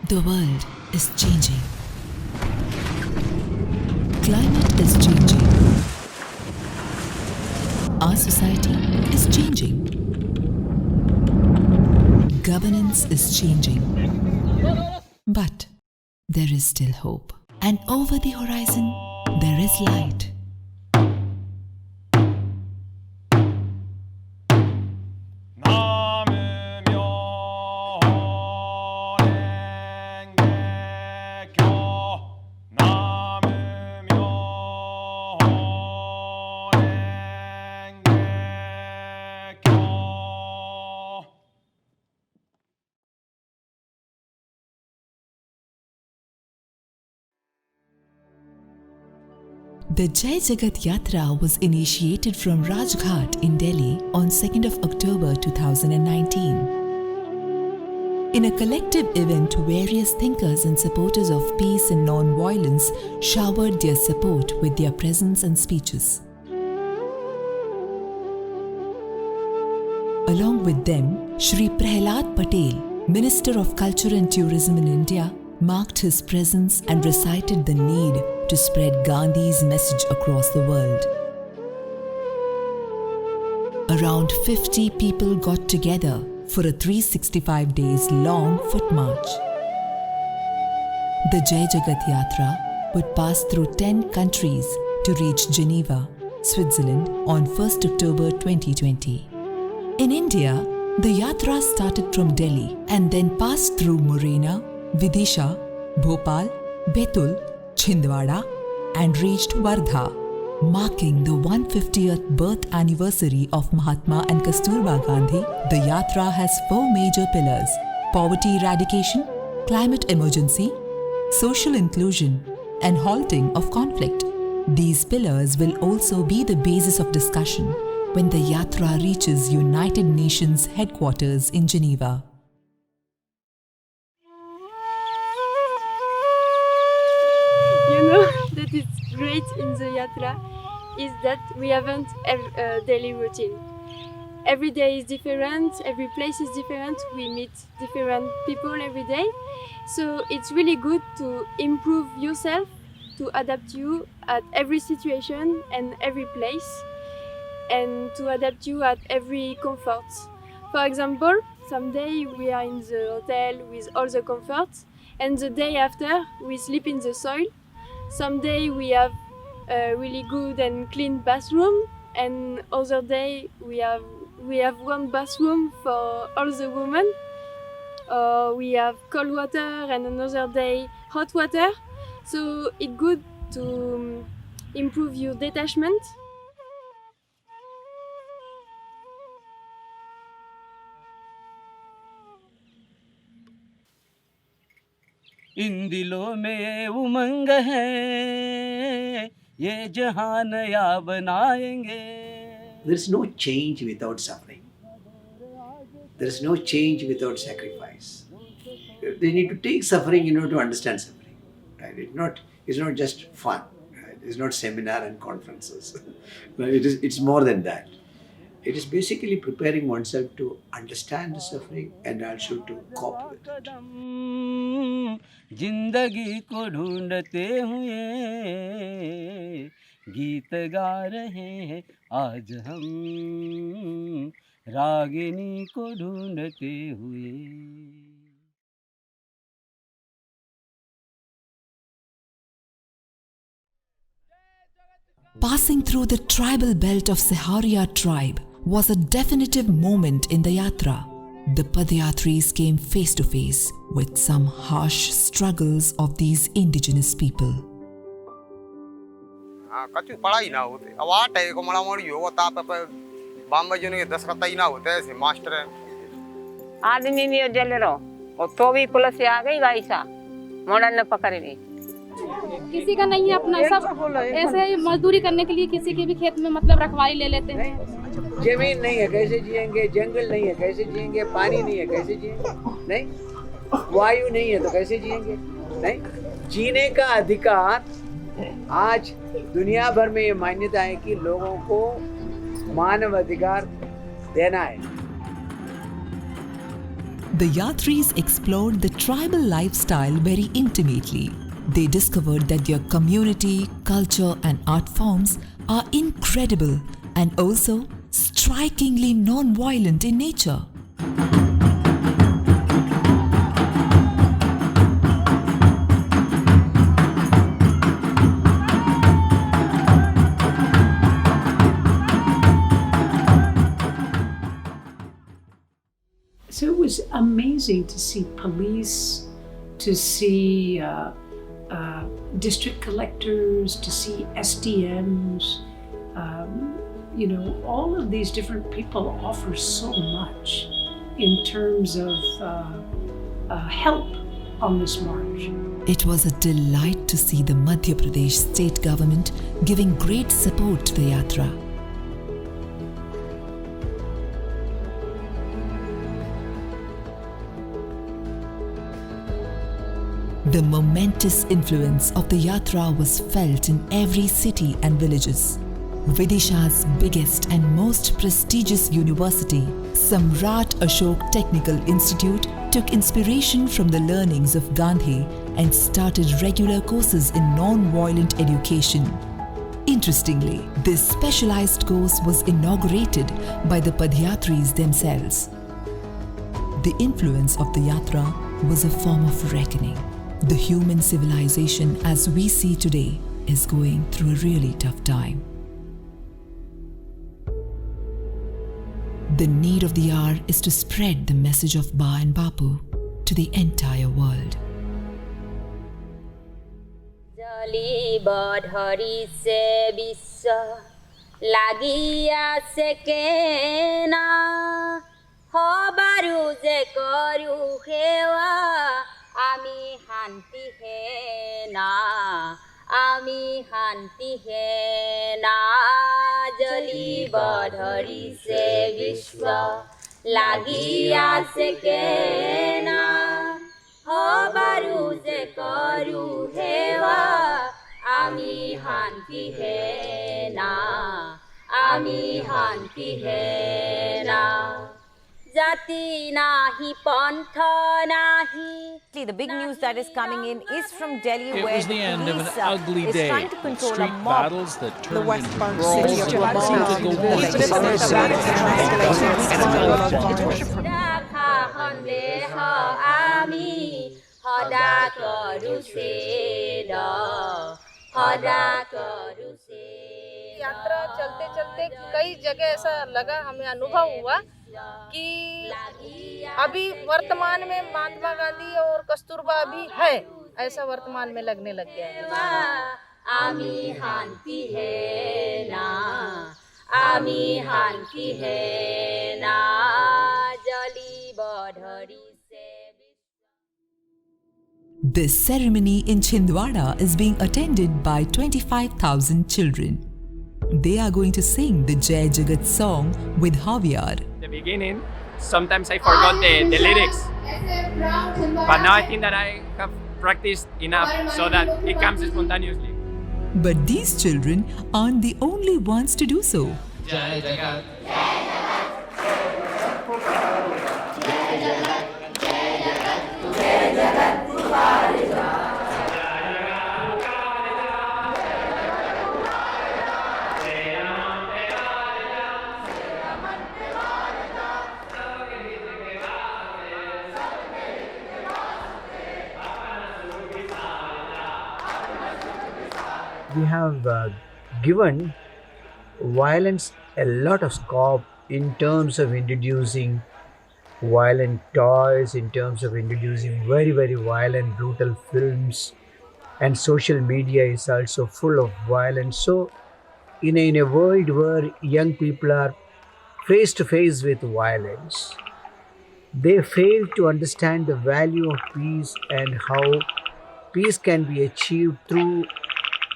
The world is changing. Climate is changing. Our society is changing. Governance is changing. But there is still hope. And over the horizon, there is light. The Jai Jagat Yatra was initiated from Rajghat in Delhi on 2nd of October 2019. In a collective event, various thinkers and supporters of peace and non-violence showered their support with their presence and speeches. Along with them, Shri Prahlad Patel, Minister of Culture and Tourism in India, marked his presence and recited the need to spread Gandhi's message across the world. Around 50 people got together for a 365 days long foot march. The Jai Jagat Yatra would pass through 10 countries to reach Geneva, Switzerland on 1st October 2020. In India, the Yatra started from Delhi and then passed through Morena, Vidisha, Bhopal, Betul, Chhindwara and reached Wardha, marking the 150th birth anniversary of Mahatma and Kasturba Gandhi. The Yatra has 4 major pillars: poverty eradication, climate emergency, social inclusion, and halting of conflict. These pillars will also be the basis of discussion when the Yatra reaches United Nations headquarters in Geneva. That is great in the Yatra is that we haven't a daily routine. Every day is different, every place is different, we meet different people every day. So it's really good to improve yourself, to adapt you at every situation and every place, and to adapt you at every comfort. For example, someday we are in the hotel with all the comforts, and the day after we sleep in the soil. Someday we have a really good and clean bathroom, and other day we have one bathroom for all the women. We have cold water, and another day hot water. So it's good to improve your detachment. इन दिलों में ये उमंग है, ये जहां नया बनाएंगे. There is no change without suffering. There is no change without sacrifice. They need to take suffering in order to understand suffering. Right? It's not just fun. Right? It's not seminar and conferences. It's more than that. It is basically preparing oneself to understand the suffering and also to cope with it. जिंदगी को ढूंढते हुए गीत गा रहे हैं आज हम, रागिनी को ढूंढते हुए. Passing through the tribal belt of Saharia tribe was a definitive moment in the Yatra. The Padyatris came face to face with some harsh struggles of these indigenous people. कच्ची पढ़ाई ना होते अब आठ है को मड़ा मोड़ी हो ता पे बॉम्बे जने के 10 कतई ना होते ऐसे मास्टर है आदमी नहीं जल रो और तो भी पुलिस आ गई भाई सा मोड़ा न पकड़ ली. किसी का नहीं है अपना, सब ऐसे ही मजदूरी करने के लिए किसी के भी खेत में मतलब रखवाली ले लेते हैं. जमीन नहीं है कैसे जिएंगे, जंगल नहीं है कैसे जिएंगे, पानी नहीं है कैसे जिएंगे, नहीं वायु नहीं है तो कैसे जिएंगे, नहीं जीने का अधिकार. आज दुनिया भर में ये मान्यता है कि लोगों को मानव अधिकार देना है. The Yatris explored the tribal lifestyle very intimately. They discovered that their community, culture, and art forms are incredible and also strikingly non-violent in nature. So it was amazing to see police, to see district collectors, to see SDMs. All of these different people offer so much in terms of help on this march. It was a delight to see the Madhya Pradesh state government giving great support to the Yatra. The momentous influence of the Yatra was felt in every city and villages. Vidisha's biggest and most prestigious university, Samrat Ashok Technical Institute, took inspiration from the learnings of Gandhi and started regular courses in non-violent education. Interestingly, this specialized course was inaugurated by the Padyatris themselves. The influence of the Yatra was a form of reckoning. The human civilization as we see today is going through a really tough time. The need of the hour is to spread the message of Ba and Bapu to the entire world. जली बढरी से विश्व लागिया से केना हो बारू जे करू हेवा आमी शांति है ना आमी शांति है ना जली बढरी से विश्व लागिया से केना हो बारू जे करू हेवा आमी शांति है ना आमी शांति है ना जाति नाही पंथ नाही. The big news that is coming in is from Delhi, it where was the end of an police ugly is day. trying to control Street a mob. battles that turned The West into Bank brawls city of that यात्रा चलते चलते कई जगह ऐसा लगा, हमें अनुभव हुआ कि अभी वर्तमान में महात्मा गांधी और कस्तूरबा भी है, ऐसा वर्तमान में लगने लग गया है. आमी शांति है ना आमी शांति है ना जली बढरी से. This ceremony in Chhindwara is being attended by 25,000 children. They are going to sing the Jai Jagat song with Javier. The beginning, sometimes I forgot the lyrics, but now I think that I have practiced enough so that it comes spontaneously. But these children aren't the only ones to do so. Jai Jagat. We have given violence a lot of scope in terms of introducing violent toys, in terms of introducing very, very violent, brutal films, and social media is also full of violence. So, in a world where young people are face to face with violence, they fail to understand the value of peace and how peace can be achieved through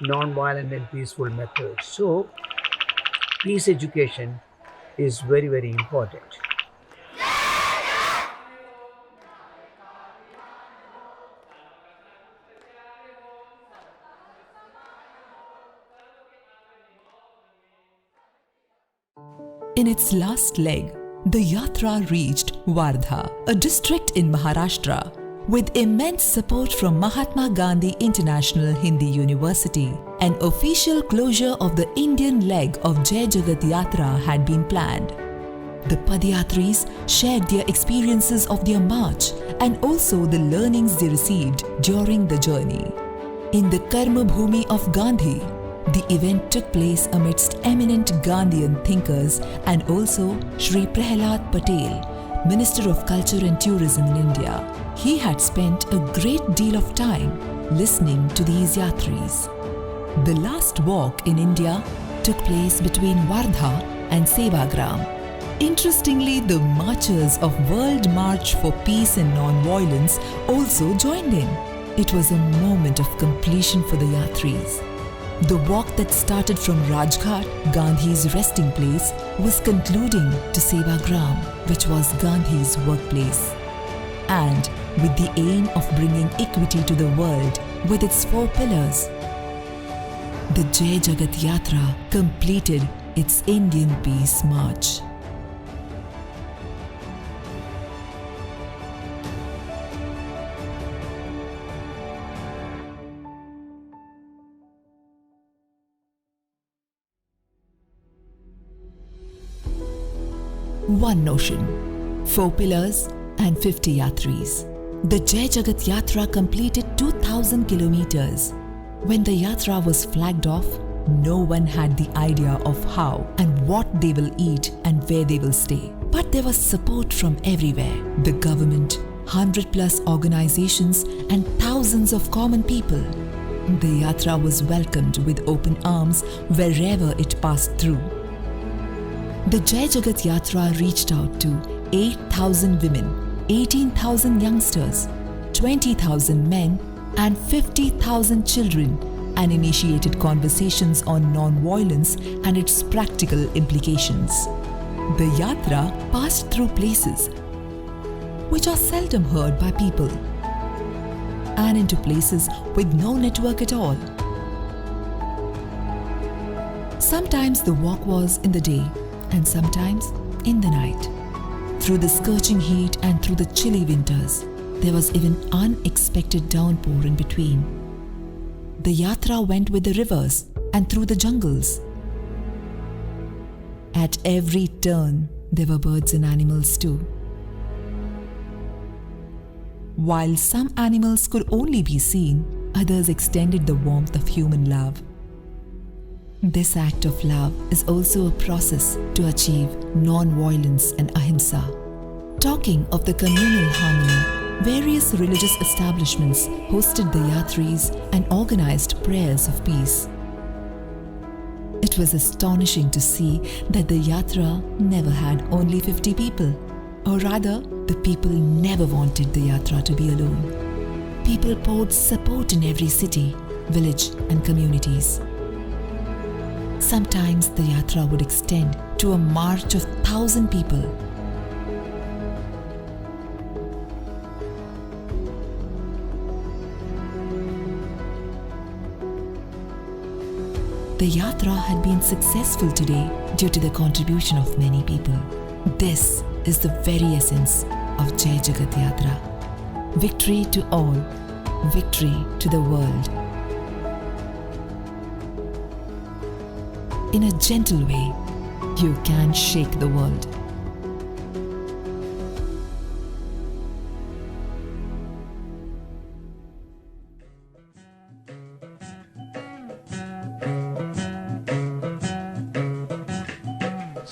non-violent and peaceful methods. So, peace education is very, very important. In its last leg, the Yatra reached Wardha, a district in Maharashtra, with immense support from Mahatma Gandhi International Hindi University. An official closure of the Indian leg of Jai Jagat Yatra had been planned. The Padyatris shared their experiences of their march and also the learnings they received during the journey. In the Karma Bhumi of Gandhi, the event took place amidst eminent Gandhian thinkers and also Shri Prahlad Patel, Minister of Culture and Tourism in India. He had spent a great deal of time listening to these yatris. The last walk in India took place between Wardha and Sevagram. Interestingly, the marchers of World March for Peace and Non-Violence also joined in. It was a moment of completion for the yatris. The walk that started from Rajghat, Gandhi's resting place, was concluding to Sevagram, which was Gandhi's workplace. And with the aim of bringing equity to the world with its 4 pillars, the Jai Jagat Yatra completed its Indian Peace March. One notion, 4 pillars and 50 yatris. The Jai Jagat Yatra completed 2,000 kilometers. When the yatra was flagged off, no one had the idea of how and what they will eat and where they will stay. But there was support from everywhere. The government, 100+ organizations and thousands of common people. The yatra was welcomed with open arms wherever it passed through. The Jai Jagat Yatra reached out to 8,000 women, 18,000 youngsters, 20,000 men and 50,000 children and initiated conversations on non-violence and its practical implications. The yatra passed through places which are seldom heard by people and into places with no network at all. Sometimes the walk was in the day and sometimes in the night. Through the scorching heat and through the chilly winters, there was even unexpected downpour in between. The yatra went with the rivers and through the jungles. At every turn, there were birds and animals too. While some animals could only be seen, others extended the warmth of human love. This act of love is also a process to achieve non-violence and ahimsa. Talking of the communal harmony, various religious establishments hosted the yatris and organized prayers of peace. It was astonishing to see that the yatra never had only 50 people, or rather, the people never wanted the yatra to be alone. People poured support in every city, village and communities. Sometimes the yatra would extend to a march of 1,000 people. The yatra had been successful today due to the contribution of many people. This is the very essence of Jai Jagat Yatra. Victory to all, victory to the world. In a gentle way, you can shake the world.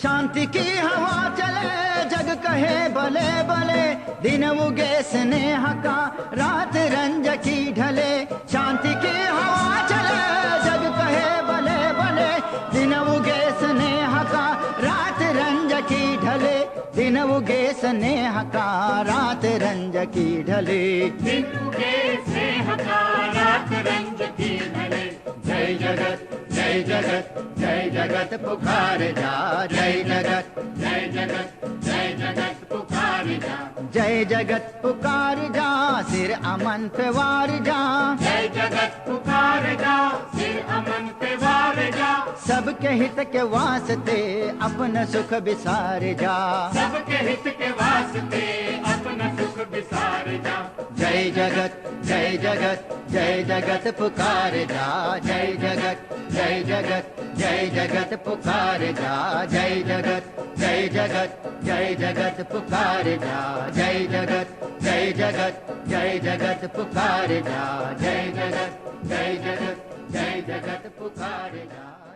शांति की हवा चले जग कहे भले भले दिन उगे स्नेह का रात रंज की ढले शांति की हवा चले जग कहे भले भले दिन उगे स्नेह का रात रंज की ढले दिन उगे स्नेह का रात रंज की ढले दिन उगे स्नेह का रात रंज की ढले जय जगत जय जगत जय जगत पुकार जा जय जगत जय जगत जय जगत पुकार जा जय जगत पुकार जा सिर अमन पे वार जा जय जगत पुकार जा सिर अमन पे वार जा सबके हित के वास्ते अपना सुख बिसार जा, सबके हित के वास्ते अपना सुख बिसार जा। जय जगत जय जगत जय जगत पुकार जा, जय जगत जय जगत जय जगत पुकार जा, जय जगत जय जगत जय जगत पुकार जा, जय जगत जय जगत जय जगत पुकार जा, जय जगत जय जगत जय जगत पुकार जा।